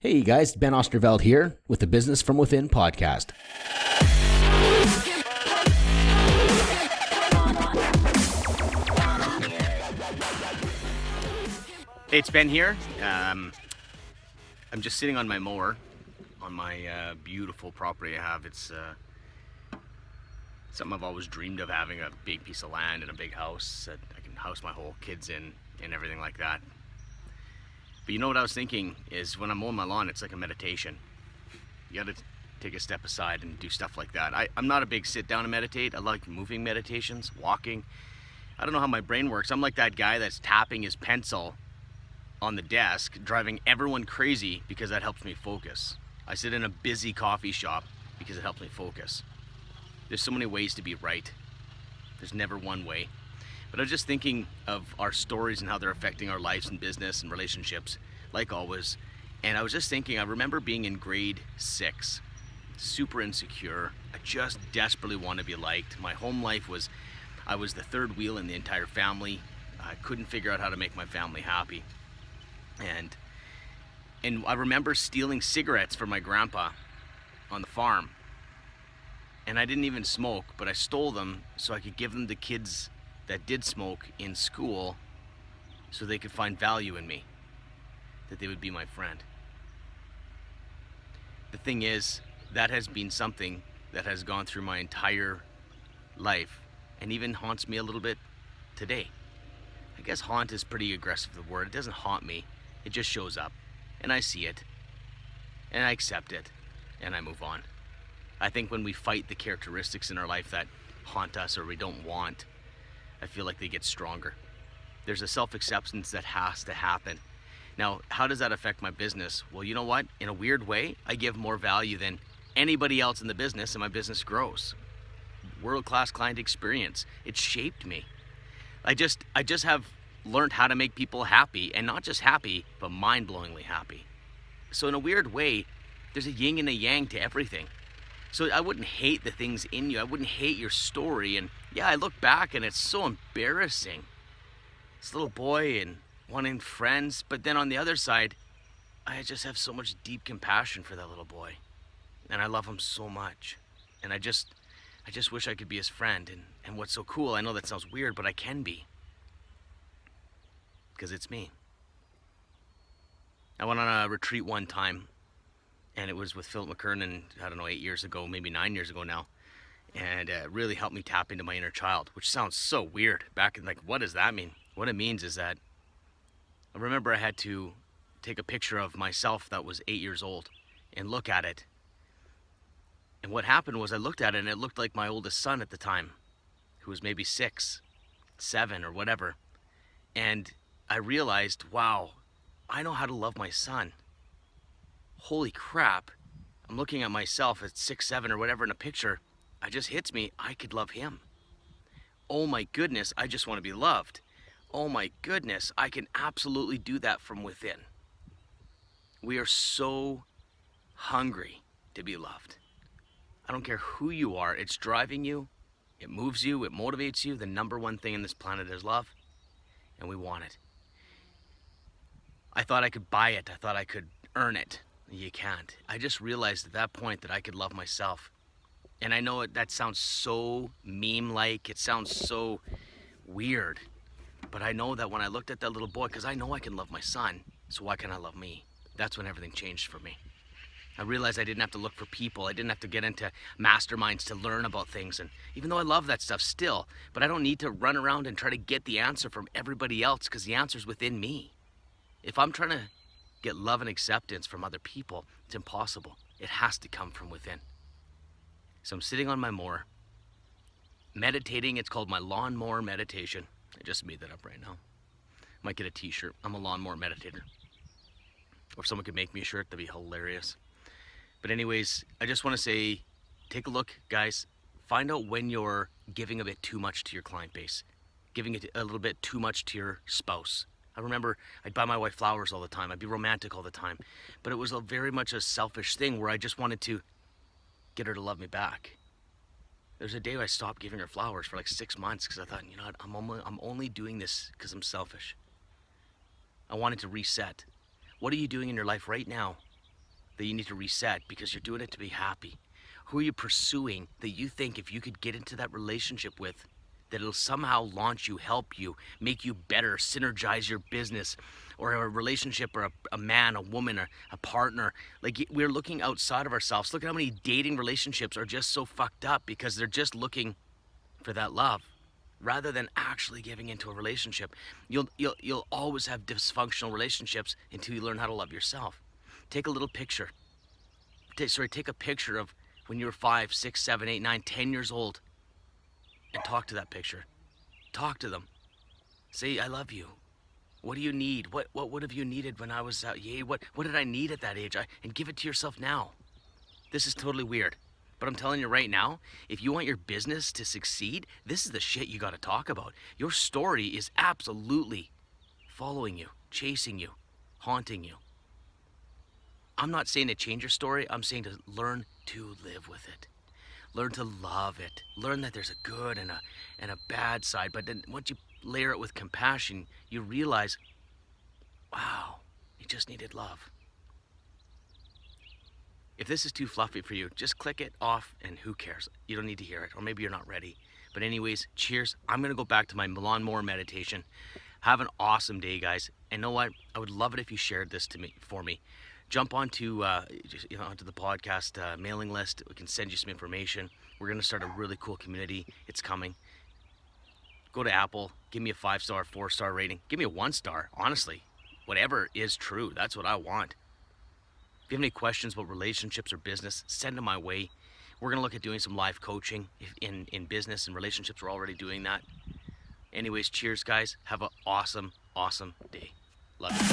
Hey guys, Ben Osterveld here with the Business from Within podcast. Hey, it's Ben here. I'm just sitting on my mower on my beautiful property I have. It's something I've always dreamed of, having a big piece of land and a big house that I can house my whole kids in and everything like that. But you know what I was thinking is, when I'm mowing my lawn, it's like a meditation. You gotta take a step aside and do stuff like that. I'm not a big sit down and meditate. I like moving meditations, walking. I don't know how my brain works. I'm like that guy that's tapping his pencil on the desk, driving everyone crazy because that helps me focus. I sit in a busy coffee shop because it helps me focus. There's so many ways to be right. There's never one way. But I was just thinking of our stories and how they're affecting our lives and business and relationships, like always. And I was just thinking, I remember being in grade 6, super insecure. I just desperately wanted to be liked. My home life was, I was the third wheel in the entire family. I couldn't figure out how to make my family happy. And I remember stealing cigarettes from my grandpa on the farm. And I didn't even smoke, but I stole them so I could give them to kids that did smoke in school, so they could find value in me, that they would be my friend. The thing is, that has been something that has gone through my entire life and even haunts me a little bit today. I guess haunt is pretty aggressive, the word. It doesn't haunt me. It just shows up, and I see it, and I accept it, and I move on. I think when we fight the characteristics in our life that haunt us or we don't want, I feel like they get stronger. There's a self-acceptance that has to happen. Now, how does that affect my business? Well, you know what? In a weird way, I give more value than anybody else in the business, and my business grows. World-class client experience. It shaped me. I just have learned how to make people happy, and not just happy, but mind-blowingly happy. So in a weird way, there's a yin and a yang to everything. So I wouldn't hate the things in you. I wouldn't hate your story. And yeah, I look back and it's so embarrassing. This little boy and wanting friends. But then on the other side, I just have so much deep compassion for that little boy. And I love him so much. And I just wish I could be his friend. And what's so cool, I know that sounds weird, but I can be. Because it's me. I went on a retreat one time. And it was with Philip McKernan, I don't know, 8 years ago, maybe 9 years ago now. And it really helped me tap into my inner child, which sounds so weird. Back in, like, what does that mean? What it means is that I remember I had to take a picture of myself that was 8 years old and look at it. And what happened was I looked at it and it looked like my oldest son at the time, who was maybe 6, 7 or whatever. And I realized, wow, I know how to love my son. Holy crap, I'm looking at myself at 6, 7 or whatever in a picture. It just hits me, I could love him. Oh my goodness, I just want to be loved. Oh my goodness, I can absolutely do that from within. We are so hungry to be loved. I don't care who you are, it's driving you, it moves you, it motivates you. The number one thing in this planet is love, and we want it. I thought I could buy it, I thought I could earn it. You can't. I just realized at that point that I could love myself. And I know that sounds so meme-like, it sounds so weird. But I know that when I looked at that little boy, because I know I can love my son, so why can't I love me? That's when everything changed for me. I realized I didn't have to look for people. I didn't have to get into masterminds to learn about things. And even though I love that stuff still, but I don't need to run around and try to get the answer from everybody else, because the answer's within me. If I'm trying to get love and acceptance from other people, it's impossible. It has to come from within. So I'm sitting on my mower, meditating. It's called my lawnmower meditation. I just made that up right now. Might get a t-shirt. I'm a lawnmower meditator. Or if someone could make me a shirt, that'd be hilarious. But anyways, I just want to say, take a look, guys. Find out when you're giving a bit too much to your client base, giving it a little bit too much to your spouse. I remember I'd buy my wife flowers all the time. I'd be romantic all the time. But it was very much a selfish thing where I just wanted to get her to love me back. There's a day I stopped giving her flowers for like 6 months because I thought, you know what, I'm only doing this because I'm selfish. I wanted to reset. What are you doing in your life right now that you need to reset because you're doing it to be happy? Who are you pursuing that you think if you could get into that relationship with, that it'll somehow launch you, help you, make you better, synergize your business, or a relationship, or a man, a woman, or a partner? Like, we're looking outside of ourselves. Look at how many dating relationships are just so fucked up because they're just looking for that love rather than actually giving into a relationship. You'll always have dysfunctional relationships until you learn how to love yourself. Take a little picture. Take a picture of when you were 5, 6, 7, 8, 9, 10 years old, and talk to that picture. Talk to them. Say, I love you. What do you need? What would have you needed when I was out? What did I need at that age? And give it to yourself now. This is totally weird, but I'm telling you right now, if you want your business to succeed, this is the shit you got to talk about. Your story is absolutely following you, chasing you, haunting you. I'm not saying to change your story. I'm saying to learn to live with it. Learn to love it. Learn that there's a good and a bad side. But then once you layer it with compassion, you realize, wow, you just needed love. If this is too fluffy for you, just click it off and who cares? You don't need to hear it, or maybe you're not ready. But anyways, cheers. I'm going to go back to my lawnmower meditation. Have an awesome day, guys. And know what? I would love it if you shared this for me. Jump onto onto the podcast mailing list. We can send you some information. We're going to start a really cool community. It's coming. Go to Apple. Give me a 5-star, 4-star rating. Give me a 1-star. Honestly, whatever is true. That's what I want. If you have any questions about relationships or business, send them my way. We're going to look at doing some live coaching in business and relationships. We're already doing that. Anyways, cheers, guys. Have an awesome, awesome day. Love you.